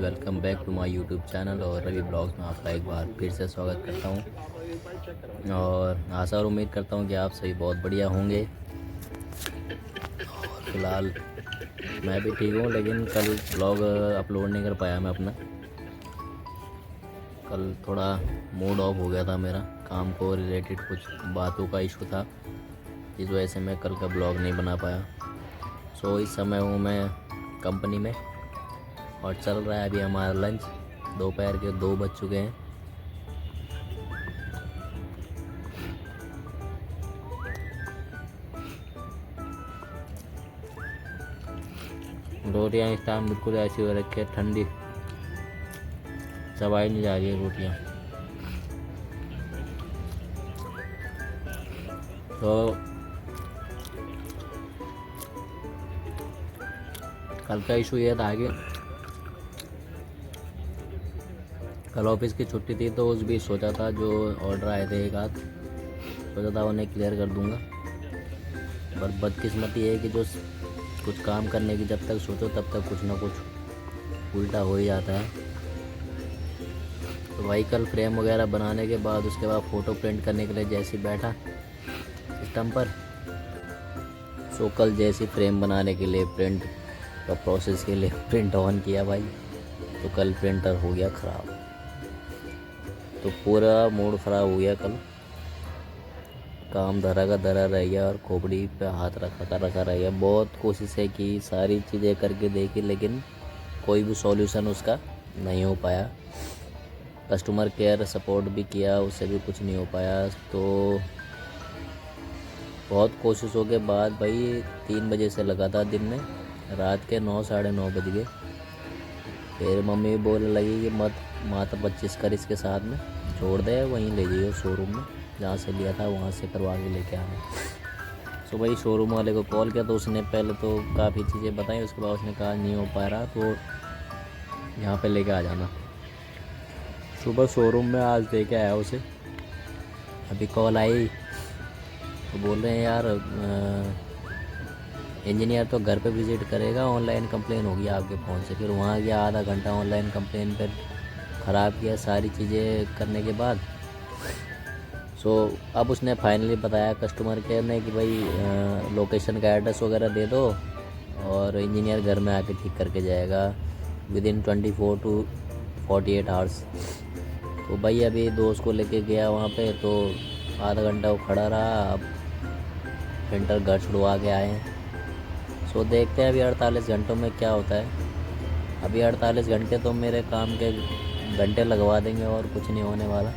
Welcome back to my YouTube channel और Ravi blogs में आपका एक बार फिर से स्वागत करता हूं और आशा और उम्मीद करता हूं कि आप सभी बहुत बढ़िया होंगे। फ़िलहाल मैं भी ठीक हूं, लेकिन कल ब्लॉग अपलोड नहीं कर पाया मैं अपना। कल थोड़ा मूड ऑफ हो गया था मेरा, काम को रिलेटेड कुछ बातों का इशू था, जिस वजह से मैं कल का ब्लॉग नहीं बना पाया। सो इस समय हूँ मैं कंपनी में और चल रहा है अभी हमारा लंच। दोपहर के 2 बज चुके हैं। रोटियाँ इस टाइम बिल्कुल ऐसी हो रखी है, ठंडी, चबाई नहीं जा रही है रोटियाँ। तो कल का इशू ये था कि कल ऑफिस की छुट्टी थी, तो उस बीच सोचा था जो ऑर्डर आए थे एक आध, सोचा था उन्हें क्लियर कर दूंगा। पर बदकिस्मती है कि जो कुछ काम करने की जब तक सोचो तब तक कुछ ना कुछ उल्टा हो ही जाता है। तो भाई कल फ्रेम वगैरह बनाने के बाद उसके बाद फ़ोटो प्रिंट करने के लिए जैसे बैठा सिस्टम पर, सो कल जैसे फ्रेम बनाने के लिए प्रिंट का प्रोसेस के लिए प्रिंट ऑन किया भाई, तो कल प्रिंटर हो गया ख़राब। तो पूरा मूड ख़राब हो गया कल, काम धरा का धरा रह गया और खोपड़ी पे हाथ रखा रह गया। बहुत कोशिशें की, सारी चीज़ें करके देखी, लेकिन कोई भी सॉल्यूशन उसका नहीं हो पाया। कस्टमर केयर सपोर्ट भी किया, उससे भी कुछ नहीं हो पाया। तो बहुत कोशिशों के बाद भाई 3 बजे से लगा था दिन में, रात के 9 साढ़े 9 बज गए। फिर मम्मी बोलने लगी कि मत 25 कर इसके साथ में, छोड़ दे, वहीं ले जाइए शोरूम में जहाँ से लिया था वहाँ से करवा के लेके आना। सो भाई शोरूम वाले को कॉल किया, तो उसने पहले तो काफ़ी चीज़ें बताई, उसके बाद उसने कहा नहीं हो पा रहा तो यहाँ पे लेके आ जाना। सुबह शोरूम में आज लेके आया उसे, अभी कॉल आई तो बोल रहे हैं यार इंजीनियर तो घर पे विज़िट करेगा, ऑनलाइन कंप्लेन होगी आपके फ़ोन से। फिर वहाँ गया, आधा घंटा ऑनलाइन कंप्लेन पर ख़राब किया सारी चीज़ें करने के बाद। सो अब उसने फाइनली बताया कस्टमर केयर ने कि भाई लोकेशन का एड्रेस वगैरह दे दो और इंजीनियर घर में आके ठीक करके जाएगा विदिन 24 to 48 आवर्स। तो भाई अभी दोस्त को लेके गया वहाँ पे, तो आधा घंटा वो खड़ा रहा। अब प्रिंटर घर छुड़वा के आए हैं। सो देखते हैं अभी 48 घंटों में क्या होता है। अभी 48 घंटे तो मेरे काम के घंटे लगवा देंगे और कुछ नहीं होने वाला।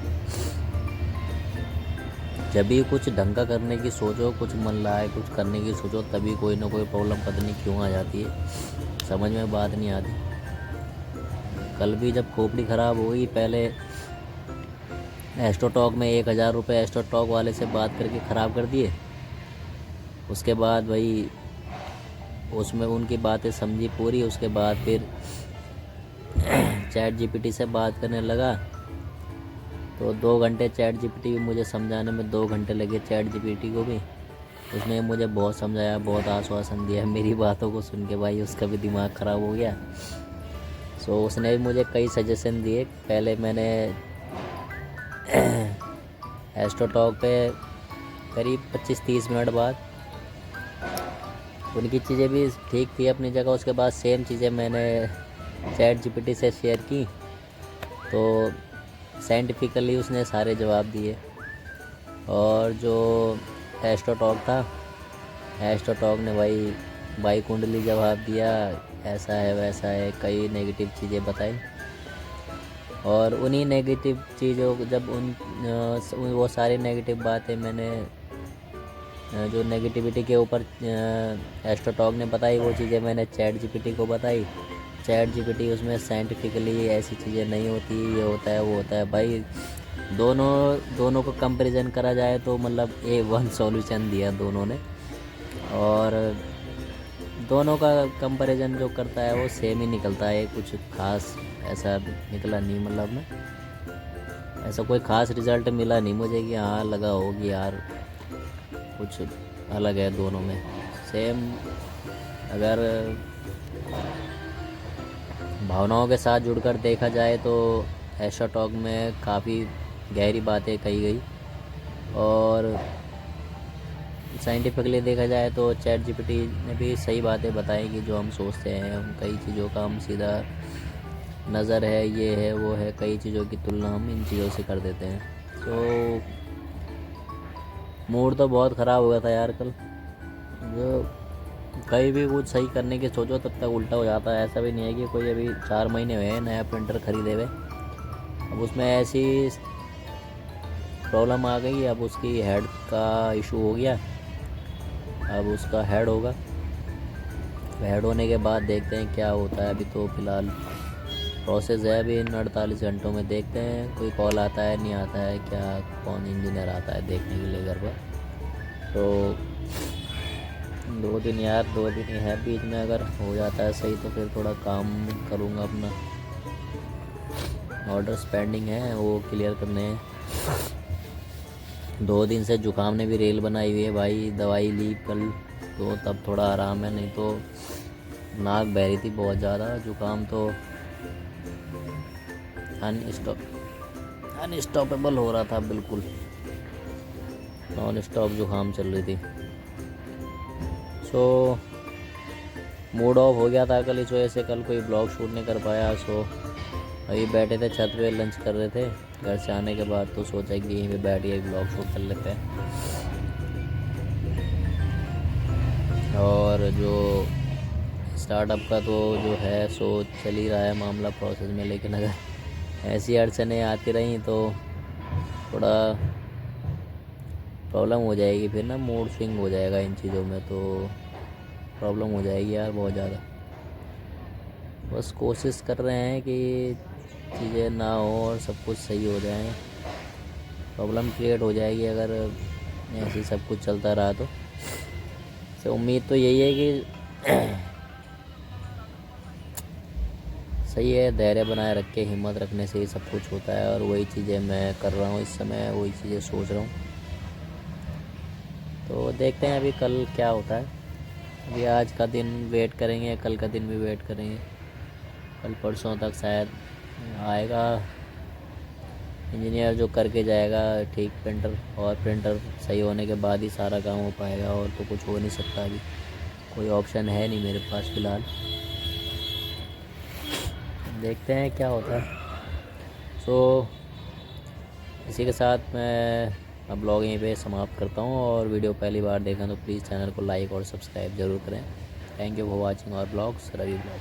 जब भी कुछ ढंग का करने की सोचो, कुछ मन लाए कुछ करने की सोचो, तभी कोई ना कोई प्रॉब्लम पता नहीं क्यों आ जाती है, समझ में बात नहीं आती। कल भी जब खोपड़ी ख़राब हुई, पहले एस्ट्रोटॉक में 1000 रुपये एस्ट्रोटॉक वाले से बात करके ख़राब कर दिए। उसके बाद भाई उसमें उनकी बातें समझी पूरी। उसके बाद फिर चैट जीपीटी से बात करने लगा, तो 2 घंटे चैट जीपीटी भी मुझे समझाने में 2 घंटे लगे चैट जीपीटी को भी। उसने मुझे बहुत समझाया, बहुत आश्वासन दिया मेरी बातों को सुन के। भाई उसका भी दिमाग ख़राब हो गया। सो उसने भी मुझे कई सजेशन दिए। पहले मैंने एस्ट्रोटॉक पे करीब 25-30 मिनट बाद, उनकी चीज़ें भी ठीक थी अपनी जगह। उसके बाद सेम चीज़ें मैंने चैट जीपीटी से शेयर की, तो साइंटिफिकली उसने सारे जवाब दिए। और जो एस्ट्रोटॉक था, एस्ट्रोटॉक ने भाई कुंडली जवाब दिया, ऐसा है वैसा है, कई नेगेटिव चीज़ें बताई। और उन्हीं नेगेटिव चीज़ों जब वो सारी नेगेटिव बातें मैंने जो नेगेटिविटी के ऊपर एस्ट्रोटॉक ने बताई, वो चीज़ें मैंने चैट जीपीटी को बताई। चैट जीपीटी उसमें साइंटिफिकली ऐसी चीज़ें नहीं होती, ये होता है वो होता है। भाई दोनों को कंपैरिजन करा जाए तो मतलब A1 सॉल्यूशन दिया दोनों ने, और दोनों का कंपैरिजन जो करता है वो सेम ही निकलता है, कुछ खास ऐसा निकला नहीं। मतलब में ऐसा कोई ख़ास रिज़ल्ट मिला नहीं मुझे कि हाँ लगा हो कि यार कुछ अलग है दोनों में। सेम अगर भावनाओं के साथ जुड़कर देखा जाए तो एस्ट्रो टॉक में काफ़ी गहरी बातें कही गई, और साइंटिफिकली देखा जाए तो चैट जीपीटी ने भी सही बातें बताई कि जो हम सोचते हैं, हम कई चीज़ों का हम सीधा नज़र है, ये है, वो है, कई चीज़ों की तुलना हम इन चीज़ों से कर देते हैं। तो मूड तो बहुत ख़राब हो गया था यार कल। जो कहीं भी कुछ सही करने की सोचो तब तक उल्टा हो जाता है। ऐसा भी नहीं है कि कोई अभी 4 महीने हुए हैं नया प्रिंटर ख़रीदे हुए, अब उसमें ऐसी प्रॉब्लम आ गई, अब उसकी हेड का इशू हो गया, अब उसका हेड होगा। हेड होने के बाद देखते हैं क्या होता है। अभी तो फ़िलहाल प्रोसेस है, अभी इन 48 घंटों में देखते हैं कोई कॉल आता है नहीं आता है, क्या कौन इंजीनियर आता है देखने के लिए घर पर। तो 2 दिन यार, 2 दिन ही है बीच में, अगर हो जाता है सही तो फिर थोड़ा काम करूँगा। अपना ऑर्डर्स पेंडिंग है वो क्लियर करने हैं। 2 दिन से जुकाम ने भी रेल बनाई हुई है भाई, दवाई ली कल तो तब थोड़ा आराम है, नहीं तो नाक बह रही थी बहुत ज़्यादा। जुकाम तो अनस्टॉपेबल हो रहा था, बिल्कुल नॉन स्टॉप जुकाम चल रही थी। सो मूड ऑफ हो गया था कल, इस वजह से कल कोई ब्लॉग शूट नहीं कर पाया। सो अभी बैठे थे छत पे, लंच कर रहे थे घर से आने के बाद, तो सोचा कि यहीं पे बैठ के ब्लॉग शूट कर लेते हैं। और जो स्टार्टअप का तो जो है सो चल ही रहा है मामला प्रोसेस में, लेकिन अगर ऐसी अड़चनें आती रहीं तो थोड़ा प्रॉब्लम हो जाएगी, फिर ना मूड स्विंग हो जाएगा इन चीज़ों में, तो प्रॉब्लम हो जाएगी यार बहुत ज़्यादा। बस कोशिश कर रहे हैं कि चीज़ें ना हो और सब कुछ सही हो जाए। प्रॉब्लम क्रिएट हो जाएगी अगर ऐसे सब कुछ चलता रहा तो उम्मीद तो यही है कि सही है, धैर्य बनाए रख के हिम्मत रखने से ही सब कुछ होता है, और वही चीज़ें मैं कर रहा हूँ इस समय, वही चीज़ें सोच रहा हूँ। तो देखते हैं अभी कल क्या होता है। अभी आज का दिन वेट करेंगे, कल का दिन भी वेट करेंगे, कल परसों तक शायद आएगा इंजीनियर जो करके जाएगा ठीक प्रिंटर, और प्रिंटर सही होने के बाद ही सारा काम हो पाएगा, और तो कुछ हो नहीं सकता। अभी कोई ऑप्शन है नहीं मेरे पास फ़िलहाल, देखते हैं क्या होता है। सो इसी के साथ मैं अब ब्लॉग यहीं पे समाप्त करता हूँ, और वीडियो पहली बार देखा तो प्लीज़ चैनल को लाइक और सब्सक्राइब ज़रूर करें। Thank you for watching our blogs, Ravi blog.